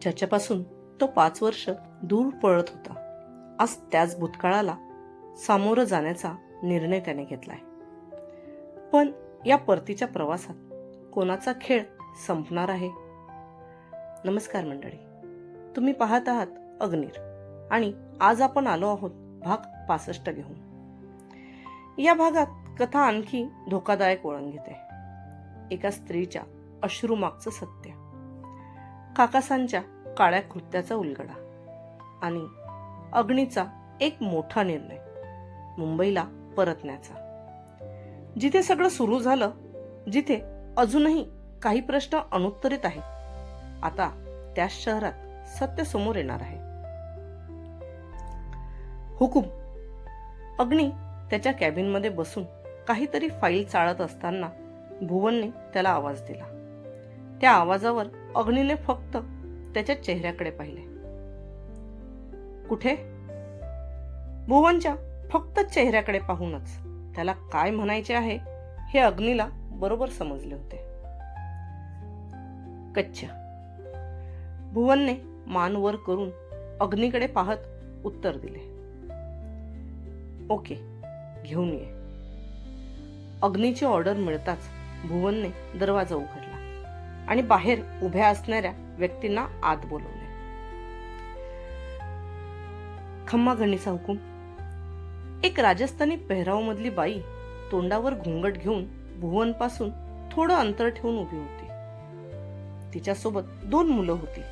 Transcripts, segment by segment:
ज्याच्यापासून तो 5 वर्ष दूर पळत होता, आज त्याच भूतकाळाला सामोरं जाण्याचा निर्णय त्याने घेतलाय. पण या परतीच्या प्रवासात कोणाचा खेळ संपणार आहे? नमस्कार मंडळी, तुम्ही पाहत आहात अग्निर आणि आज आपण आलो आहोत भाग 65 घेऊन. या भागात कथा आणखी धोकादायक वळण घेते. एका स्त्रीच्या अश्रूमागचं सत्य, काकासांच्या काळ्या कृत्याचा उलगडा आणि अग्नीचा एक मोठा निर्णय, मुंबईला परतण्याचा. जिथे सगळं सुरू झालं, जिथे अजूनही काही प्रश्न अनुत्तरित आहेत, आता त्याच शहरात सत्य समोर येणार आहे. हुकूम. अग्नी त्याच्या कॅबिनमध्ये बसून काहीतरी फाईल चाळत असताना भुवनने त्याला आवाज दिला. त्या आवाजावर अग्नीने फक्त त्याच्या चेहऱ्याकडे पाहिले. कुठे? भुवनच्या फक्त चेहऱ्याकडे पाहूनच त्याला काय म्हणायचे आहे हे अग्नीला बरोबर समजले होते. कच्च्या. भुवनने मान वर करून अग्नीकडे पाहत उत्तर दिले. ओके, घेऊन ये. अग्नीची ऑर्डर मिळताच भुवनने दरवाजा उघडला आणि बाहेर उभ्या असणाऱ्या व्यक्तींना आत बोलवले. खम्मा घणीचा हुकूम. एक राजस्थानी पेहराव मधली बाई तोंडावर घुंगट घेऊन भुवन पासून थोडं अंतर ठेवून उभी होती. तिच्यासोबत 2 मुलं होती,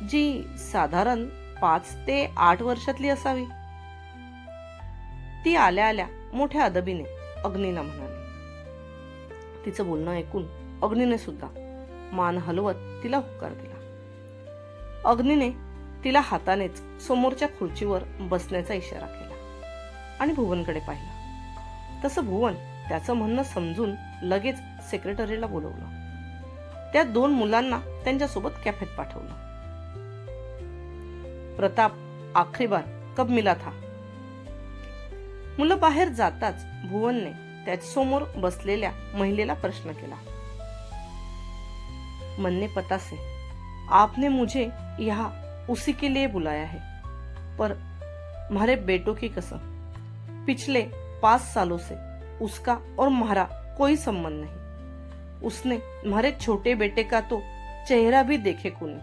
जी साधारण 5 ते 8 वर्षातली असावी. ती आल्या आल्या मोठ्या अदबीने अग्नीला म्हणाली. तिचं बोलणं ऐकून अग्नीने सुद्धा मान हलवत तिला होकार दिला. अग्नीने तिला हातानेच समोरच्या खुर्चीवर बसण्याचा इशारा केला आणि भुवनकडे पाहिला. तसं भुवन त्याचं म्हणणं समजून लगेच सेक्रेटरीला बोलवलं. त्या 2 मुलांना त्यांच्यासोबत कॅफेत पाठवलं. प्रताप, आखरी बार कब मिला था? मुलं बाहेर जाताच भुवनने त्याच्यासमोर बसलेल्या महिलेला प्रश्न केला. मन ने पता से आपने मुझे यहाँ उसी के लिए बुलाया है, पर हमारे बेटों की कसम, पिछले 5 सालों से उसका और हमारा कोई संबंध नहीं. उसने हमारे छोटे बेटे का तो चेहरा भी देखे को नहीं.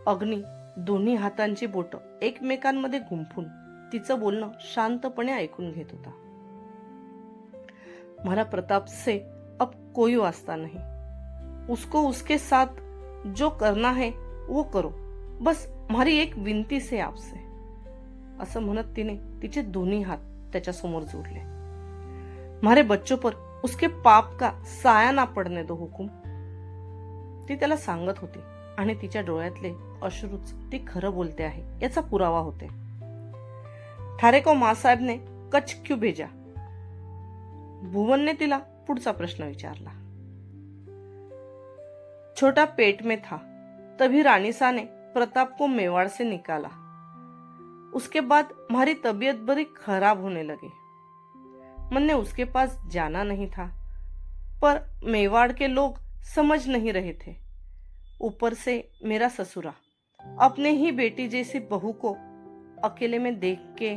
अग्नी दोन्ही हातांची बोट एकमेकांमध्ये गुंफून तिचं बोलणं शांतपणे ऐकून घेत होता. हमारा प्रताप से अब कोई वास्ता नहीं. उसको उसके साथ जो करना है वो करो, बस हमारी एक विनती से आपसे. असं म्हणत तिने तिचे दोन्ही हात त्याच्या समोर जोडले. हमारे बच्चों पर उसके पाप का साया ना पडने दो हुकूम. ती त्याला सांगत होती आणि तिच्या डोळ्यातले अश्रूच ती खरं बोलते आहे याचा पुरावा होते. ठारे को माँ साहेब ने कच्छ क्यों भेजा? भुवनने तिला पुढचा प्रश्न विचारला. छोटा पेट में था, तभी रानीसा ने प्रताप को मेवाड़ से निकाला. उसके बाद हमारी तबीयत बड़ी खराब होने लगी. मैंने उसके पास जाना नहीं था, पर मेवाड़ के लोग समझ नहीं रहे थे. ऊपर से मेरा ससुरा अपने ही बेटी जैसी बहू को अकेले में देख के.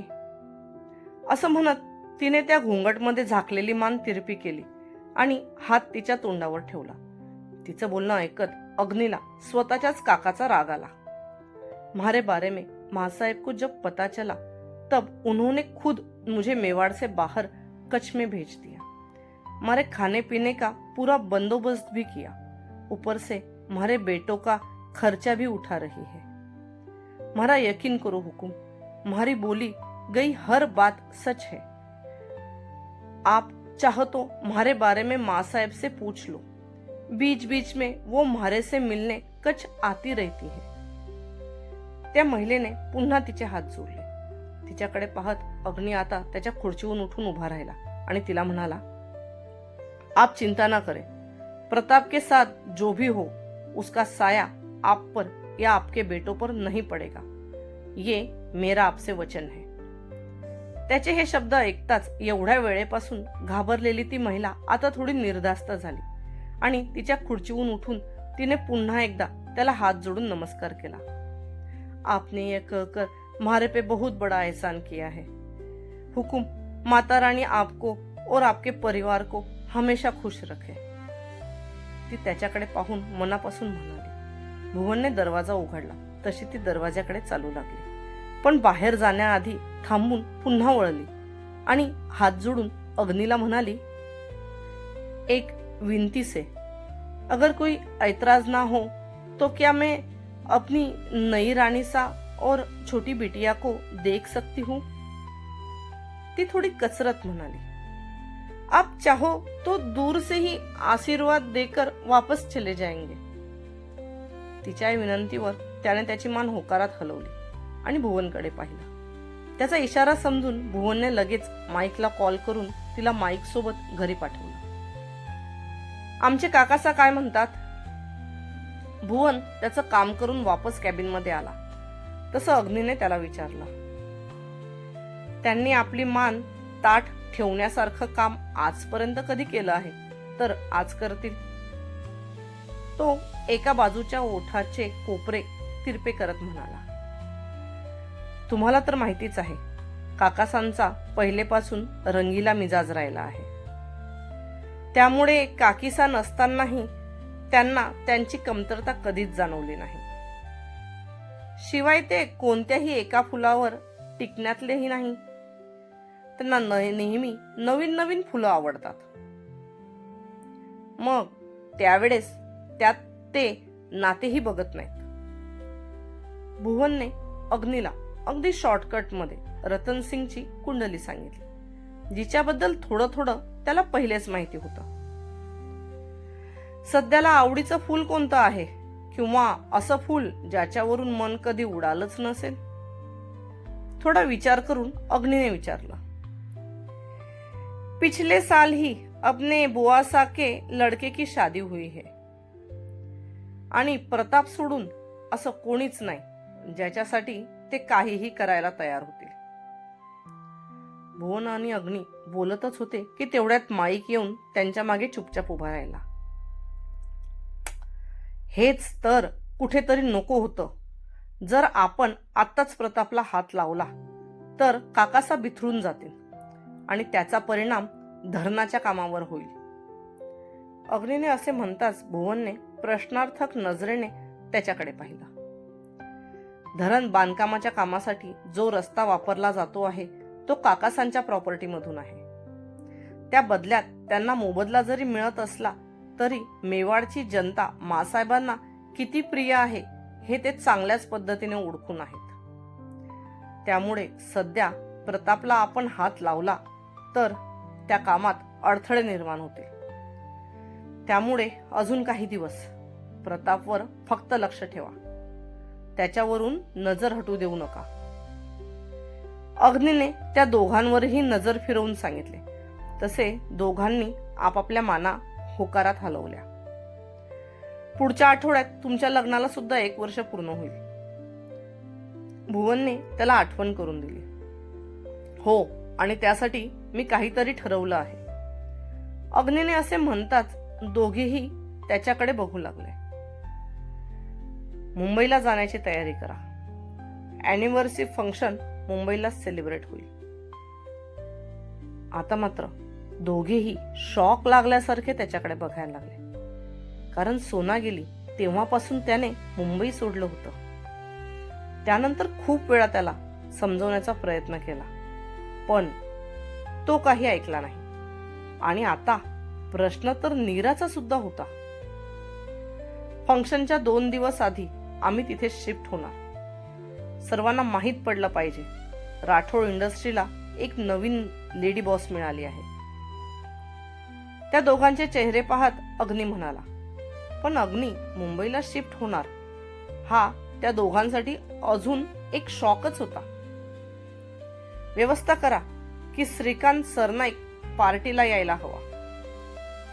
असं म्हणत तिने त्या घुंगटमध्ये झाकलेली मान तिरपी केली आणि हात तिच्या तोंडावर ठेवला. तिचं बोलणं ऐकत अग्नीला स्वतःच्याच काकाचा राग आला. हमारे बारे में माँ साहेब को जब पता चला, तब उन्होंने खुद मुझे मेवाड़ से बाहर कच्छ में भेज दिया. हमारे खाने पीने का पूरा बंदोबस्त भी किया. ऊपर से हमारे बेटों का खर्चा भी उठा रही है. हमारा यकीन करो हुकुम, हमारी बोली गई हर बात सच है. आप चाहो तो हमारे बारे में माँ साहेब से पूछ लो. बीच बीच में वो हमारे से मिलने कच्छ आती रहती है. त्या महिलेने पुन्हा तिचे हात जोडले. तिच्याकडे पाहत अग्नी आता त्याच्या खुर्चीवरून उठून उभा राहिला आणि तिला म्हणाला, आप चिंता ना करें, प्रताप के साथ जो भी हो उसका साया आप पर या आपके बेटों पर नहीं पड़ेगा. ये मेरा आपसे वचन है. त्याचे हे शब्द ऐकताच एवढ्या वेळेपासून घाबरलेली ती महिला आता थोडी निर्धास्त झाली आणि तिच्या खुर्चीवरून उठून तिने पुन्हा एकदा त्याला हात जोडून नमस्कार केला. आपने ये कहकर हमारे पे बहुत बड़ा एहसान किया है. हुकुम, माता रानी आपको और आपके परिवार को हमेशा खुश रखे. ती त्याच्याकडे पाहून मनापासून म्हणाली. भुवनने दरवाजा उघडला तशी ती दरवाजाकडे चालू लागली, पण बाहेर जाण्याआधी थांबून पुन्हा वळली आणि हात जोडून अग्नीला म्हणाली, एक विनती से, अगर कोई ऐतराज ना हो तो क्या मैं अपनी नई रानी सा और छोटी बिटिया को देख सकती हूँ. ती थोडी कचरत म्हणाली, आप चाहो तो दूर से ही आशीर्वाद देकर वापस चले जाएंगे. तिच्या विनंतीवर त्याने त्याची मान होकारात हलवली आणि भुवनकडे पाहिलं. त्याचा इशारा समजून भुवनने लगेच माईकला कॉल करून तिला माईक सोबत घरी पाठवलं. आमचे काकासा काय म्हणतात. भुवन त्याचं काम करून वापस कॅबिन मध्ये आला तसं अग्नीने त्याला विचारलं. त्यांनी आपली मान ताठ ठेवण्यासारखं काम आजपर्यंत कधी केलं आहे तर आज करतील. तो एका बाजूच्या ओठाचे कोपरे तिरपे करत म्हणाला. तुम्हाला तर माहितीच आहे, काकासांचा पहिलेपासून रंगीला मिजाज राहिला आहे. त्यामुळे काकीसा नसतानाही त्यांना त्यांची कमतरता कधीच जाणवली नाही. शिवाय ते कोणत्याही एका फुलावर टिकण्यातलेही नाही. त्यांना नेहमी नवीन नवीन फुलं आवडतात. मग त्यावेळेस त्यात ते नातेही बघत नाहीत. भुवनने अग्नीला अगदी शॉर्टकट मध्ये रतन सिंगची कुंडली सांगितली, जिच्याबद्दल थोडं थोडं त्याला पहिलेच माहिती होतं. सध्याला आवडीचं फूल कोणतं आहे किंवा असं फूल ज्याच्यावरून मन कधी उडालच नसेल. थोडा विचार करून अग्नीने विचारलं. पिछले साल ही अपने बुआसा के लड़के की शादी हुई है. आणि प्रताप सोडून असं कोणीच नाही ज्याच्यासाठी ते काहीही करायला तयार होतील. भुवन आणि अग्नी बोलतच होते की तेवढ्यात माईक येऊन त्यांच्या मागे चुपचाप उभा राहिला. हेच तर कुठेतरी नको होतं. जर आपण आत्ताच प्रतापला हात लावला तर काकासा बिथरून जातील आणि त्याचा परिणाम धरणाच्या कामावर होईल. अग्नीने असे म्हणताच भुवनने प्रश्नार्थक नजरेने त्याच्याकडे पाहिलं. धरण बांधकामाच्या कामासाठी जो रस्ता वापरला जातो आहे तो काकासांच्या प्रॉपर्टी मधून आहे. त्या बदल्यात त्यांना मोबदला जरी मिळत असला तरी मेवाडची जनता मासाहेबांना किती प्रिय आहे हे ते चांगल्याच पद्धतीने ओळखून आहेत. त्यामुळे सध्या प्रतापला आपण हात लावला तर त्या कामात अडथळे निर्माण होते. त्यामुळे अजून काही दिवस प्रतापवर फक्त लक्ष ठेवा, त्याच्यावरून नजर हटू देऊ नका. अग्नीने त्या दोघांवरही नजर फिरवून सांगितले. तसे दोघांनी आपापल्या माना होकारात हलवल्या. पुढच्या आठवड्यात तुमच्या लग्नाला सुद्धा 1 वर्ष पूर्ण होईल. भुवनने त्याला आठवण करून दिली. हो, आणि त्यासाठी मी काहीतरी ठरवलं आहे. अग्नीने असे म्हणताच दोघेही त्याच्याकडे बघू लागले. मुंबईला जाण्याची तयारी करा. अॅनिव्हर्सरी फंक्शन मुंबईला सेलिब्रेट होईल. आता मात्र दोघेही शॉक लागल्यासारखे त्याच्याकडे बघायला लागले. कारण सोना गेली तेव्हापासून त्याने मुंबई सोडलं होतं. त्यानंतर खूप वेळा त्याला समजवण्याचा प्रयत्न केला, पण तो काही ऐकला नाही. आणि आता प्रश्न तर नीराचा सुद्धा होता. फंक्शनच्या 2 दिवस आधी आम्ही तिथे शिफ्ट होणार. सर्वांना माहीत पडलं पाहिजे, राठोड इंडस्ट्रीला एक नवीन लेडी बॉस मिळाली आहे. त्या दोघांचे चेहरे पाहत अग्नी म्हणाला. पण अग्नी मुंबईला शिफ्ट होणार हा त्या दोघांसाठी अजून एक शॉकच होता. व्यवस्था करा की श्रीकांत सरनाईक पार्टीला यायला हवा,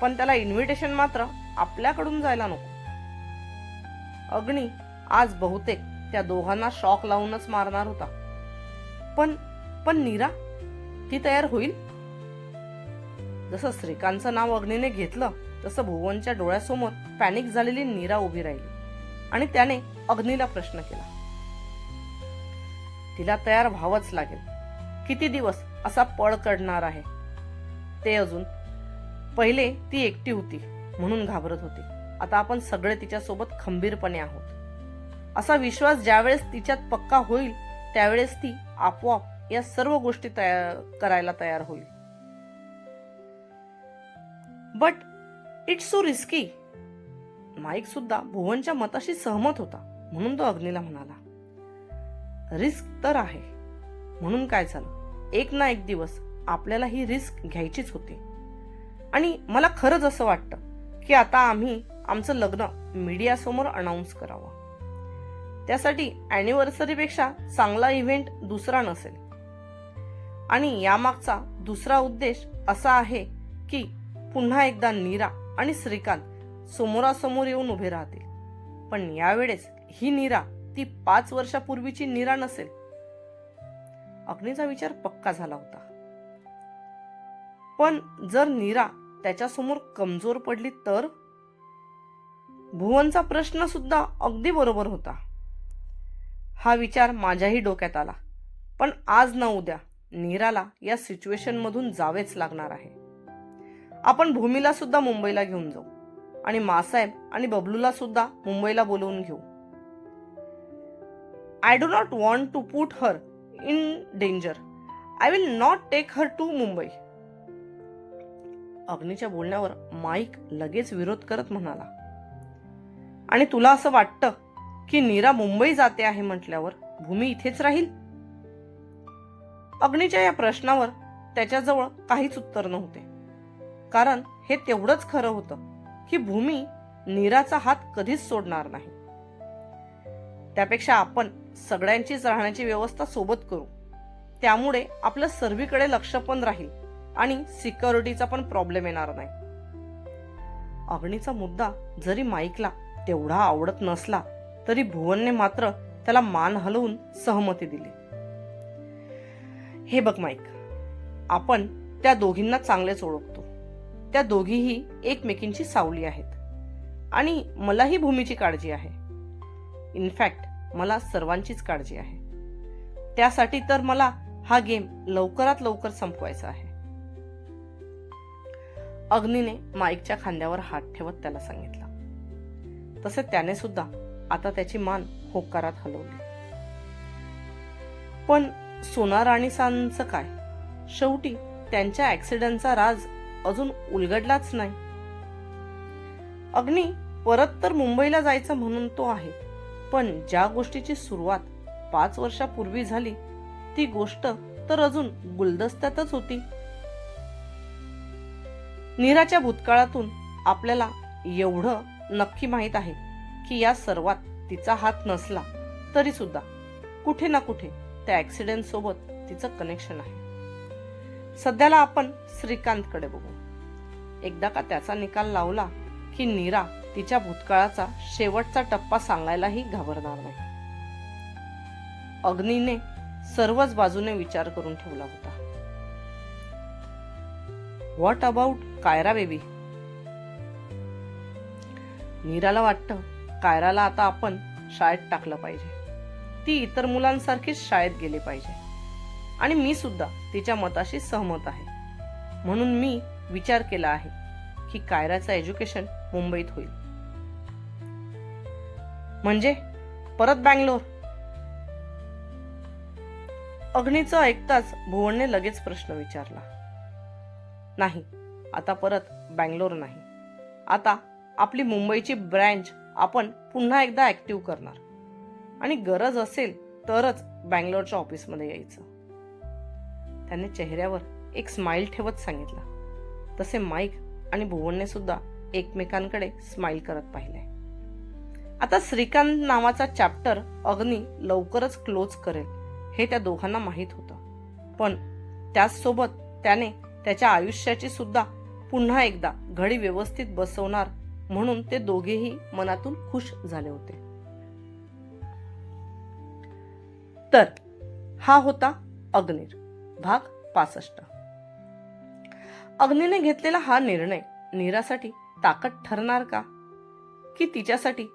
पण त्याला इन्व्हिटेशन मात्र आपल्याकडून जायला नको. अग्नी आज बहुतेक त्या दोघांना शॉक लावूनच मारणार होता. पण नीरा, ती तयार होईल? जसं श्रीकांतचं नाव अग्नीने घेतलं तसं भुवनच्या डोळ्यासमोर पॅनिक झालेली नीरा उभी राहिली आणि त्याने अग्नीला प्रश्न केला. तिला तयार व्हावंच लागेल. किती दिवस असा पळ करणार आहे? ते अजून पहिले ती एकटी होती म्हणून घाबरत होती. आता आपण सगळे तिच्यासोबत खंबीरपणे आहोत. असा विश्वास ज्यावेळेस तिच्यात पक्का होईल त्यावेळेस ती आपोआप या सर्व गोष्टी करायला तयार होईल. But it's so risky. Mike सुद्धा भुवनच्या मताशी सहमत होता म्हणून तो अग्नीला म्हणाला, रिस्क तर आहे, म्हणून काय झालं, एक ना एक दिवस आपल्याला ही रिस्क घ्यायचीच होती. आणि मला खरंच असं वाटतं की आता आम्ही आमचं लग्न मीडिया समोर अनाऊन्स करावं. त्यासाठी अॅनिव्हर्सरीपेक्षा चांगला इव्हेंट दुसरा नसेल. आणि यामागचा दुसरा उद्देश असा आहे की पुन्हा एकदा नीरा आणि श्रीकांत समोरासमोर येऊन उभे राहतील. पण यावेळेस ही नीरा ती 5 वर्षापूर्वीची नीरा नसेल. अग्नीचा विचार पक्का झाला होता. पण जर नीरा त्याच्यासमोर कमजोर पडली तर? भुवनचा प्रश्न सुद्धा अगदी बरोबर होता. हा विचार माझ्याही डोक्यात आला. पण आज ना उद्या नीराला या सिच्युएशन मधून जावेच लागणार आहे. आपण भूमीला सुद्धा मुंबईला घेऊन जाऊ आणि मासाहेब आणि बबलूला सुद्धा मुंबईला बोलवून घेऊ. I do not want to put her in danger. I will not take her to Mumbai. अग्नीच्या बोलण्यावर माईक लगेच विरोध करत म्हणाला, आणि तुला असं वाटतं की नीरा मुंबई जाते आहे म्हटल्यावर भूमी इथेच राहील? अग्नीच्या या प्रश्नावर त्याच्याजवळ काहीच उत्तर नव्हते. कारण हे तेवढंच खरं होतं की भूमी नीराचा हात कधीच सोडणार नाही. त्यापेक्षा आपण सगळ्यांचीच राहण्याची व्यवस्था सोबत करू. त्यामुळे आपलं सर्वीकडे लक्ष पण राहील आणि सिक्युरिटीचा पण प्रॉब्लेम येणार नाही. अग्नीचा मुद्दा जरी माईकला तेवढा आवडत नसला तरी भुवनने मात्र त्याला मान हलवून सहमती दिली. हे बघ माईक, आपण त्या दोघींना चांगलेच ओळखतो. त्या दोघीही एकमेकींची सावली आहेत आणि मलाही भूमीची काळजी आहे. इनफॅक्ट मला सर्वांचीच काळजी आहे. त्यासाठी तर मला हा गेम लवकरात लवकर संपवायचा आहे. अग्नीने माईकच्या खांद्यावर हात ठेवत त्याला सांगितलं. तसे त्याने सुद्धा आता त्याची मान होकारात हलवली. पण सोना राणीसांचं काय? शेवटी त्यांच्या ऍक्सिडेंटचा राज अजून उलगडलाच नाही. अग्नी परत तर मुंबईला जायचं म्हणून तो आहे, पण ज्या गोष्टीची सुरुवात 5 वर्षापूर्वी झाली ती गोष्ट तर अजून गुलदस्त्यातच होती. नीराच्या भूतकाळातून आपल्याला एवढं नक्की माहित आहे की या सर्वात तिचा हात नसला तरी सुद्धा कुठे ना कुठे त्या ऍक्सिडेंट सोबत तिचं कनेक्शन आहे. सध्याला आपण श्रीकांतकडे बघू. एकदा का त्याचा निकाल लावला की नीरा तिच्या भूतकाळाचा शेवटचा टप्पा सांगायलाही घाबरणार नाही. अग्नीने सर्वच बाजूने विचार करून ठेवला होता. What about Kaira baby? नीराला वाटतं कायराला आता आपण शाळेत टाकलं पाहिजे. ती इतर मुलांसारखीच शाळेत गेली पाहिजे. आणि मी सुद्धा तिच्या मताशी सहमत आहे. म्हणून मी विचार केला आहे की कायराचं एज्युकेशन मुंबईत होईल. म्हणजे परत बँगलोर? अग्नीचं ऐकताच भुवनने लगेच प्रश्न विचारला. नाही, आता परत बँगलोर नाही. आता आपली मुंबईची ब्रँच आपण पुन्हा एकदा ऍक्टिव्ह करणार आणि गरज असेल तरच बँगलोरच्या ऑफिसमध्ये यायचं. त्याने चेहऱ्यावर एक स्माइल ठेवत सांगितलं. तसे माईक आणि भुवनने सुद्धा एकमेकांकडे स्माइल करत पाहिले. आता श्रीकांत नावाचा चॅप्टर अग्नी लवकरच क्लोज करेल हे त्या दोघांना माहीत होतं. पण त्याचसोबत त्याने त्याच्या आयुष्याची सुद्धा पुन्हा एकदा घडी व्यवस्थित बसवणार म्हणून ते दोघेही मनातून खुश झाले होते. तर हा होता अग्नीर भाग 65. अग्नीने घेतलेला हा निर्णय नीरासाठी ताकद ठरणार का, की तिच्यासाठी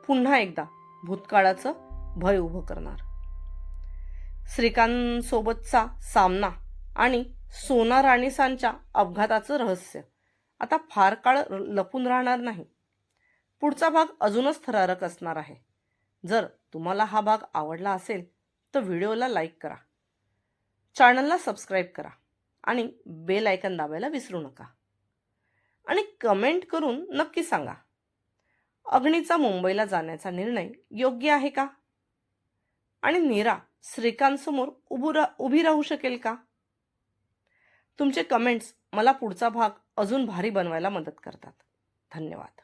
पुन्हा एकदा भूतकाळाचं भय उभं करणार? श्रीकांत सोबतचा सामना आणि सोना राणीसांच्या अपघाताचं रहस्य आता फार काळ लपून राहणार नाही. पुढचा भाग अजूनच थरारक असणार आहे. जर तुम्हाला हा भाग आवडला असेल तर व्हिडिओला लाईक करा, चॅनलला सबस्क्राईब करा आणि बेल आयकन दाबायला विसरू नका. आणि कमेंट करून नक्की सांगा, अग्नीचा मुंबईला जाण्याचा निर्णय योग्य आहे का? आणि नीरा श्रीकांत समोर उभी राहू शकेल का? तुमचे कमेंट्स मला पुढचा भाग अजून भारी बनवायला मदत करतात. धन्यवाद.